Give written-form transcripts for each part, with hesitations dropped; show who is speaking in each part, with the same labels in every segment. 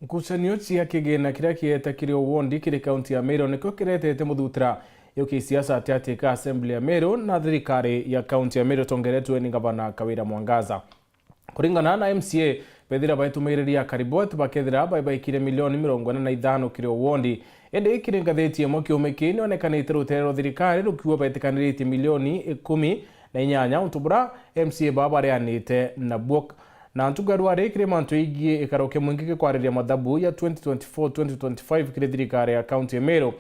Speaker 1: Ngucanio cia kigina kiria kietakire wondi kiri kaunti ya Meru niko kiretete muthutra yuki siasa atiatika assembly ya Meru na thirikari ya kaunti ya Meru tongeretwe ni gavana Kawira Mwangaza. Kuringana na MCA bethira baitumiiriria karibot bakethira baikire milioni 45 kiri wondi ende ikiri ngatheti mo kiumeki onekanite rutero thirikari rukiwa baitikanirite milioni 18 utubura MCA babareanite na bok na ntugaru arekire mantu igie ikaroke mwingike kwariria mathabu ya 2024-2025 kire thirikari ya kaunti ya Meru.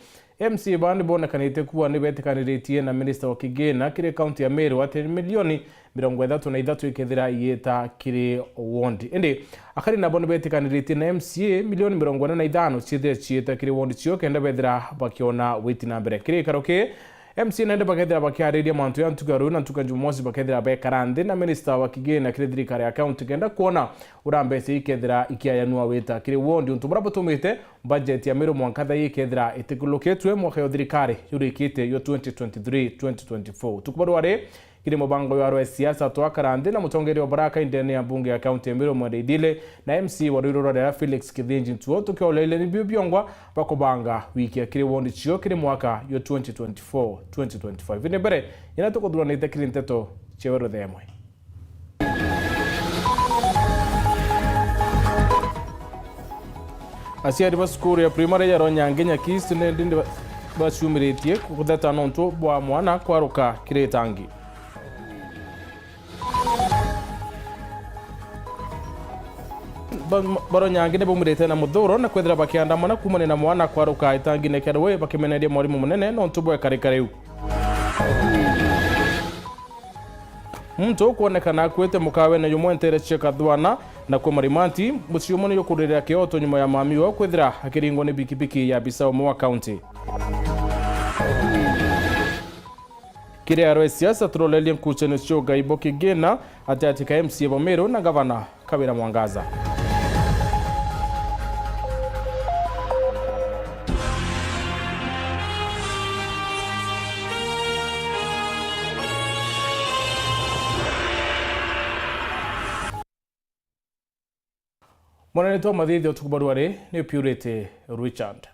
Speaker 1: MCA bandi bonekanite kuwa ni betikaniritie na minister wa kigina kire kaunti ya Meru ati milioni 33 ikethira yeta kire wondi ende akari na bono betikaniritie na MCA milioni 45 chieta kire wondi cio kenda bethira bakiona witi na mbere kire ikaroke MCA nende bakethira bakiariria mantu ya ntugaru na ntukanjumosi bakethira bekarande na minister wa kigina kire thirikari ya kaunti kenda kuona urambese ikethira ikiayanua wita kire wondi untubura batumite budget ya Meru mwankatha ikethira itikuloketwe mwaka yo thirikari yurikite yo 2023-2024 tukubarware kiri mubango ya siasa twakarande na mutongeri wa Baraka indene ya bunge ya kaunti ya Meru Mwadeidile na MC wa Ruiru ya Felix Kithinji ntuo tukiolele ni bibyongwa bakobanga wiki ya kiri wondi chio kiri mwaka yo 2024-2025 vine bere yana tukodhuranite kiri nteto chewero themwe asiari basukuru ya primary ya Ronyange Kistu ndindi bashumiritie kutheta nonto bwa mwana kwaruka kiretangi Baronyange ne bumurete na muthuro na kwethira bakiandamana kumane na mwana kwaruka itangi ne kerwe bakimeneria mwarimu munene nonto bwa karikareu mtu kuonekana kwete mukawe na yumwe ntere cheka thwana na kwa marimanti muciumoni yokurira kioto nyuma ya mamiwa kwethira akiringo ni bikibiki ya Bisau mwa county kire arwe siasa trolelia nkuchene choga ibo kigena atatika MCA wa Meru na gavana Kawira Mwangaza Mwana neto madhidi otukubaruare ni Purity Richard.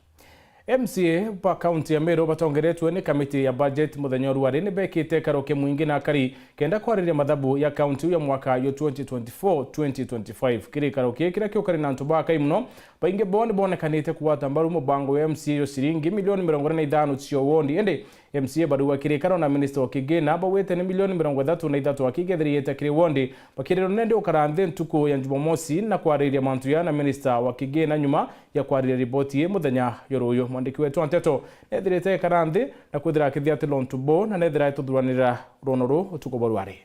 Speaker 1: MCA pa kaunti ya Meru batongeretwe ni kamiti ya budget muthenya ruare ni bekite karoke mwingi na akari kenda kwariria mathabu ya kaunti ya mwaka yo 2024-2025 kiri karoke kira kio kari na ntubaka imno bainge bonekanite kuwata mbaru mubango ya MCA yo siringi milioni 45 cio wondi ende MCA baruwa kiri karo na minister wa kigina bawete ni milioni 33 akigethiriete kiri wondi bakiriro nende ukaranthe ntuku ya Jumamosi na kwariria mantu ya na minister wa kigina nyuma ya kwariria ripoti muthenya yoruyo mwandiki wetu Anteto nethirite karanthe na kwithira kithiati lontubo na nethira tuthuranira ronoro utukobarware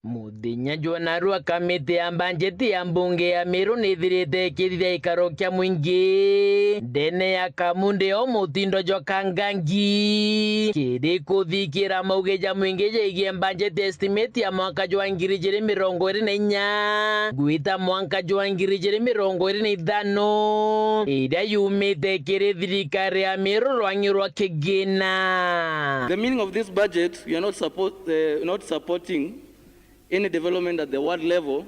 Speaker 2: Muthenya Joanarua kamite ya banjeti ya mbunge ya Meru nithirite kithithia ikaro kia mwingi ndene ya Kamunde o Mutindo Jokangangi kiri kuthikira maugeja mwingi jigie banjeti estimate ya mwaka jwa 2024 gwita mwaka jwa 2025 iria yumite kiri thirikari ya Meru rwangirwa kigina.
Speaker 3: The meaning of this budget, we are not supporting any development at the ward level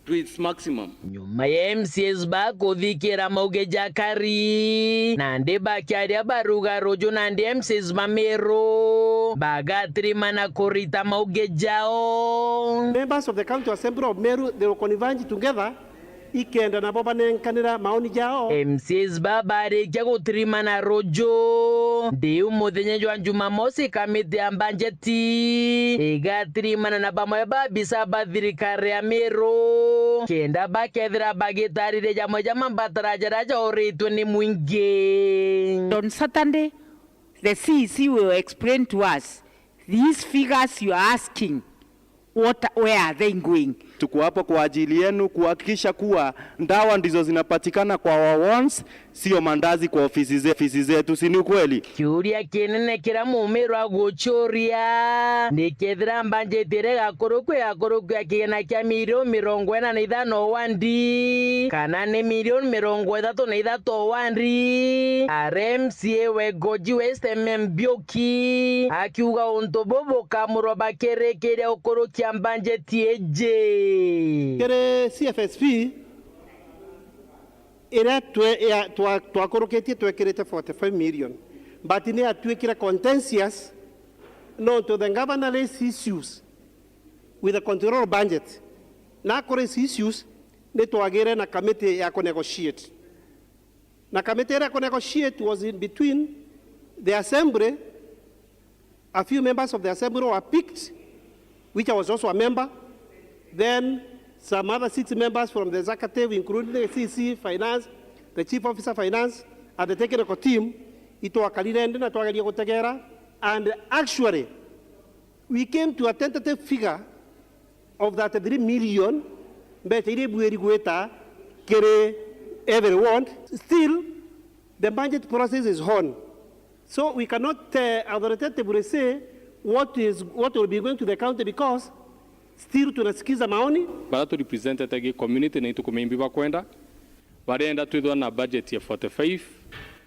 Speaker 3: to its maximum.
Speaker 2: Nyuma ya MCS ba kuthikira maugeja kari na ndi bakiaria baruga rojo na ndi MCS ba Meru bagatiri na kurita maugejao.
Speaker 4: Members of the County Assembly of Meru, they will converge together ikenda na baba nenkanira maoni jao.
Speaker 2: MCS babare kia gutirimana rojo ndi umuthenya jwa Jumamosi kamiti ya banjeti igatirimana na bamwe babisa bathirikari ya Meru kenda bakethira bagitarire jamwe jama mbataraja oritwe ni mwingi.
Speaker 5: On Saturday, the CEC will explain to us these figures you are asking. Where are they going?
Speaker 6: Tuko hapo kwa ajili yenu kuhakikisha kuwa ndawa ndizo zinapatikana kwa wawons, sio mandazi kwa ofisi zetu, si ni kweli?
Speaker 2: Kiuria kinene kira Mumeru aguchoria nikethira banjetire gakorokwe ya kigena kia milioni 45 wandi kana ni milioni 33 wandi. RMCA we Goji West Mbioki akiuga ontobobo kamuroba kerekere okorokia banjeti eje
Speaker 4: Kere CFSP ira twakurukitie twekirite 45 million but ni atwikira contentious no to the governor raised issues with the control budget na kore issues ni twagire na committee ya negotiate na committee ya negotiate was in between the assembly. A few members of the assembly were picked, which I was also a member. Then some other 6 members from the executive, including the CC Finance, the Chief Officer Finance, and the technical team, and actually, we came to a tentative figure of that 3 million, but everyone. Still, the budget process is on. So we cannot authoritatively say what will be going to the county because still tunasikiza maoni.
Speaker 7: Bara to represented agi community na itukumembi bakwenda. Barenda tuidwa na budget ya 45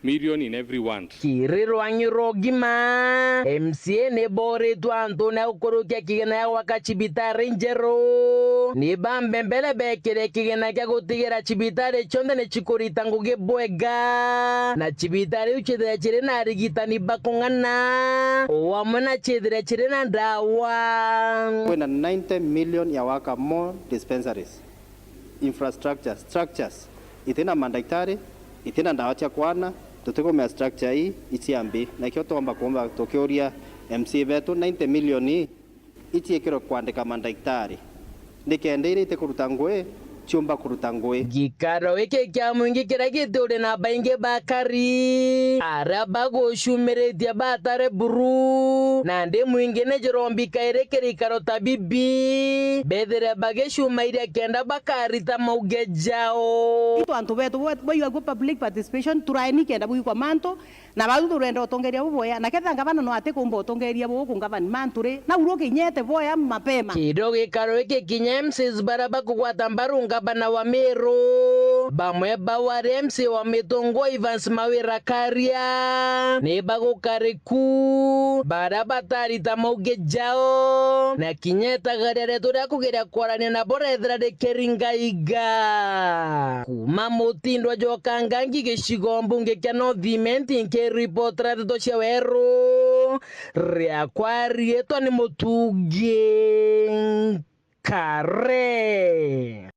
Speaker 7: million in every ward.
Speaker 2: Kiriro angirogima MCA ne bore tu Antona ukorokia kigena ya wakachibitare njero ni bambembele bekere kigena kya gutigera chibitare chonde ne chikorita nguge bwega na chibitare uchedera chire na rigita ni bakongana wamona chedera chire na dawa
Speaker 8: kwenda 90 million ya waka more dispensaries infrastructure structures itena mandaktari itena ndawa cha kwana tutekomea structure hii ichiambi na kio tomba kuomba tokioria MC betu 90 million ichiekero kwandika mandaktari ndikende ite kuruta ngwe chumba kuruta ngwe
Speaker 2: gikaro weke kya mwingi kiragite uri na bainge bakari araba go shumeretia batare buru nande mwingi ne jirombi kairekeri karota bibi bedere bage shumairia kenda bakari ta maugejao
Speaker 9: ito antu betu boyo go public participation turaini kenda buyi kwa manto na badu turenda otongeria boya na ketha ngabana no ate kumbo otongeria bo kungabani manture na uroke nyete boya mapema
Speaker 2: kidogo gikaro weke kinyemsis baraba kugwata mbarunga bana wa Meru bamwe baware MC wa Mitongo Evans Mawira Karia ne bago kariku barabatari tamogejao na kinyeta garere tura kugera kwarane na borethra de Keringaiga kuma mutindo jokangangi geshigombunge kya Northiment nke reportra to chewero reakwarie to ni mutuge kare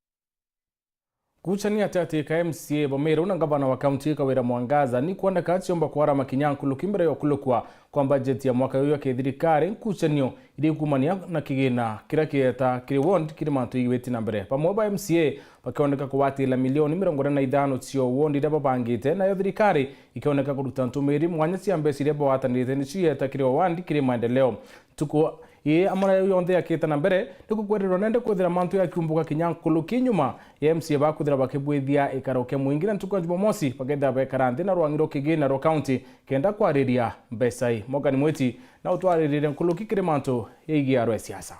Speaker 1: kuchania tati ka MCA Bomeru na gavana wa kaunti Kawira Mwangaza ni kuanda kachiomba kwara makinyankulu kimbere yokulukwa kwa budget ya mwaka uyu akithirikari kuchanio ili kumania na kigina kira kieta kiri ward kiri mantu iweti na mbere pamwe ba MCA pakioneka kuwatila milioni 45 cio ward ira babangite na thirikari ikioneka kuruta ntumiri mwanya cia mbesi ira bawatanite ni cieta kiri ward kiri maendeleo tuko amara yonthe akita na mbere nikukwererwa nende kwethira mantu ya kiumbuka kinyankulu kinyuma ya MCA bakuthira bakibwithia ikaroke mwingine ntuko Jumamosi bagetha bekarante na rwangiro kigina ro county kenda kwariria mbesai Morgan Mweti na utwaririre nkuluki kiri mantu yegia ro siasa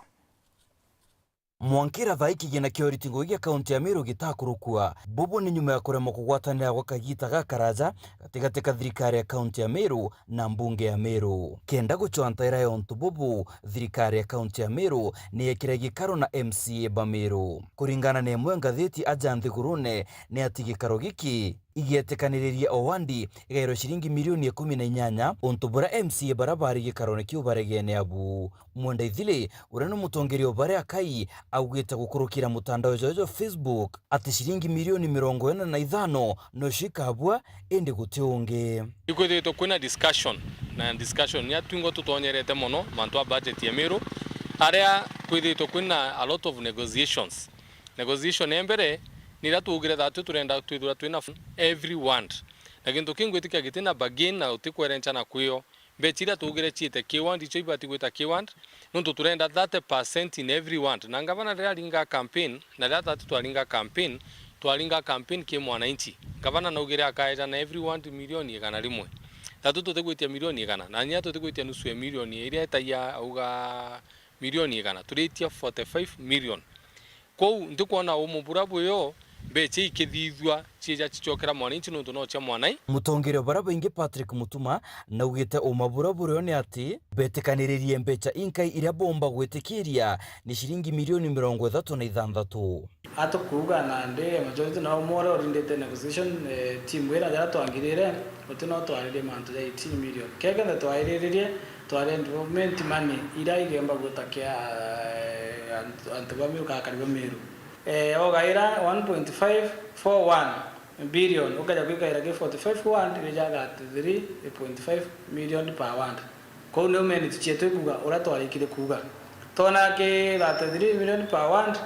Speaker 10: Mwankira thaiki gina kioritingo gia kaunti ya Meru gitakurukua bobo ni nyuma ya kurema kugwatanira gwa kagita gakaraja gatigati ka thirikari ya kaunti ya Meru na mbunge ya Meru kenda guchwantaira yontu bobo thirikari ya kaunti ya Meru ni yekira gikaro na MCA Bameru kuringana na imwe ngatheti Ajanthi Gurune ni ati gikaro giki igietekanireria owandi igairo shiringi milioni 18 ontubura MCA barabari gikarone kiubaregene abu mwenda ithile urano mutongeri obare akai augita gukurukira mutandao jojo Facebook ati shiringi milioni 45 no shikabwa ende gutionge
Speaker 7: ikwithito kwina discussion ya twingo tutonyerete mono mantu budget ya Meru area kwithito kwina a lot of negotiation embere nira tugire thatu turenda twithura twina every ward na gintu kingwitika gitina bagin na utikwerencha na kuyo bechira tugire chite kiwand icho ibati gwita kiwand nuntu turenda 30% in every ward na ngavana ndalinga campaign na data twalinga campaign ki mwananchi gavana na ugire akaeta na every ward milioni igana rimwe tatu tutigwitia milioni igana na nya tutigwitia nusu ya milioni iria etaya auga milioni igana turitia 45 million kou ndikuona umuburabu yo beche ikithithwa chija chichokera mwananchi nuntu no cha mwanai
Speaker 10: mutongero baraba inge Patrick Mutuma na ugite umaburabu ni ati betekaniririe mbecha inkai iria bomba gwetikiria ni shiringi milioni 36
Speaker 11: atukuga na nde majority na umore orindete negotiation team wera jara twangirire utino twarire mantu ya 18 million kega na twaririe tware development money ira igemba gutakia antubamiru ka karibu miru ogaira 1.541 billion ukaja kwikaira ke 45 ijaga 3.5 million per wand ko no meni tuchetu kuga ora twarikire kuga tona ke 3 million per wand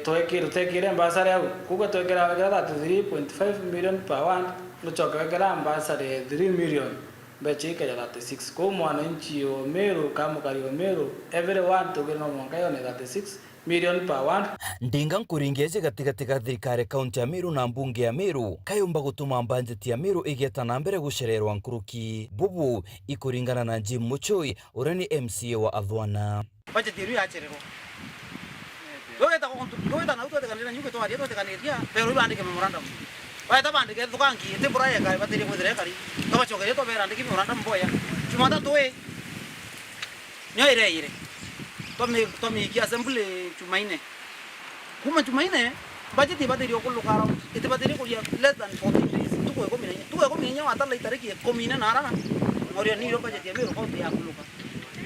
Speaker 11: tutekire ambassador yao kuga tuekera 3.5 million per wand nuchoka ambassador 3 million bechika ya 36 ko mwananchi wa Meru kama kari wa Meru everyone tugeno mwangayo ni 36 million per wand.
Speaker 10: Ndinga nkuringeze gatigati ga thirikari kaunti ya Meru na mbunge ya Meru kayumba gutuma budget ya Meru igeta na mbere gushererwa nkuruki bubu ikuringana na Jim Muchoi urani MCA wa Athwana.
Speaker 12: Budget iri acherero Goweta na uto tekanira nyuke to ariyo tekaniria pero ibandike memorandum baita bandike tukangi temporary kari batiri kwedere kari to bachokere to bera ndiki memorandum boya chumata towe nyoire tomi ki assembly chumaine kuma chumaine budget batiri okuluka ite batiri kulia less than 40 days tuko komine wata la tariki komine narana morio ni ro budget ya Meru kaunti ya kuluka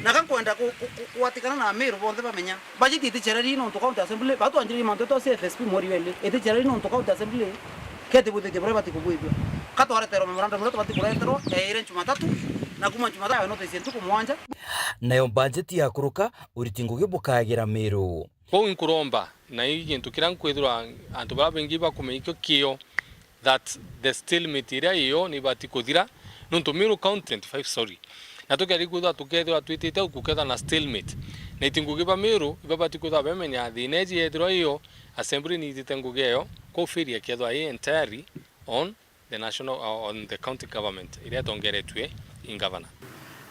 Speaker 12: nakan kwenda kuatikana na Meru bonde bamenya budget ite chereri no to kaunti assembly batu anjiri manto to CFSP moriwele ite chereri no to kaunti assembly kete bude kebre bati kubuibyo kato aretero memorandum ro bati kuretero ire chumatatu na kuma chumatatu no tesentu kumwanja
Speaker 10: nayo budget ya kuruka uritinguge bukagira Meru
Speaker 7: ko inkuromba na igintu kirankwithura antu babengi bakumeikyo kio that the still material iyo ni bati kuthira nuntu Meru county 25 sorry na tukeri kutha tukethwa twitite ukuketha na stalemate na itinguge ba Meru ibabati kutha bemenya thineji yethiro iyo assembly ni ititengugeyo ko feria kethwa entirely on the national on the county government iria tongeretwe in governor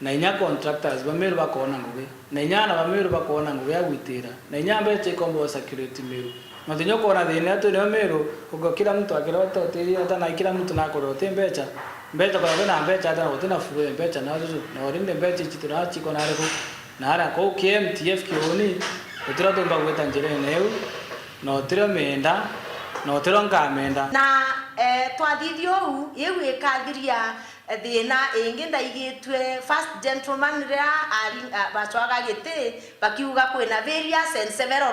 Speaker 11: na inya contractors ba Meru bakona nguge na inya na ba Meru bakona nguge ya gwitira na inya mbeche kombo security Meru matinyo kona thina tu ne Meru ugo kila mtu akira totiri hata na kila mtu nakoro tembecha mbecha kwa na mbecha hata na utina furu mbecha na ruzu na orinde mbecha chitira chiko na reko na ara ko KMTF kioni utira tumba gweta njire neu no tira menda no tira ngamenda
Speaker 13: na twathithio u yewu ikathiria thina ingi ndaigitwe first gentleman ria ari bachwaga gite bakiuga kwina various and several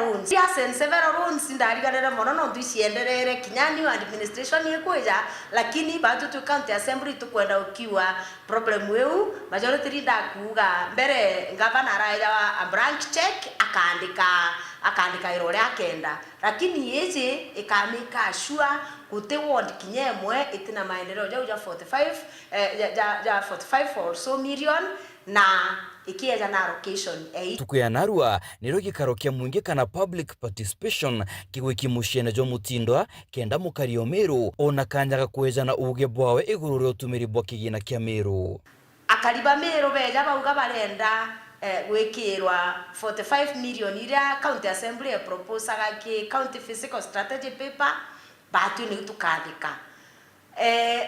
Speaker 13: rules ndariganire mono no ndicienderere kinyani administration yekuja lakini batu tu county assembly tukwenda ukiwa problem weu majority leader kuuga mbere governor raja wa branch check akandika irore akenda lakini yeje ikamika sure kute ward kinyemwe itina maendeleo ja 45 or so million na ikieja na allocation
Speaker 10: tukuya narua niro gikaro kia mwingi kana public participation kigwiki mushene jo mutindwa kenda mukario Meru ona kanyaga kweja na uge bwawe iguru rio tumiri bwa kigina kia Meru
Speaker 13: akariba Meru beja bauga barenda gwikirwa 45 million iria county assembly propose agaki county physical strategy paper batu ni tukathika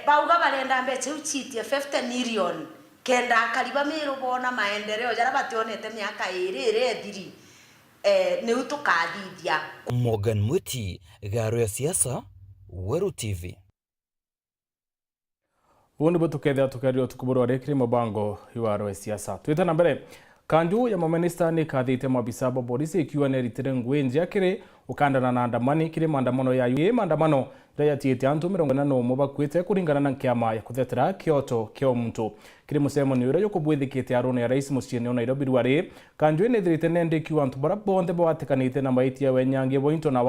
Speaker 13: bauga barenda mbeche uchitie 50 million kenda kariba Meru bona maendeleo jara bationete miaka ire thiri ni utukathithia
Speaker 10: Morgan Muti garo ya siasa Weru TV
Speaker 1: undi butukethea tukario tukuburu arekire mabango iwaro ya siasa twitana mbere kanju ya maminista ni kathite mabisa bo polisi ikiwa neritire ngwenje akire ukandana na andamani kire maandamano ya UA maandamano raya tiete antu 41 bakwite kuringana na kiama ya kuthetera kioto kio muntu kire musemo ni ura yokubwithikite arone ya rais muciini wa Nairobi rwari kanju ni thirite nende kiwa antu bara bonde bawatekanite na maiti ya wenyange bointo na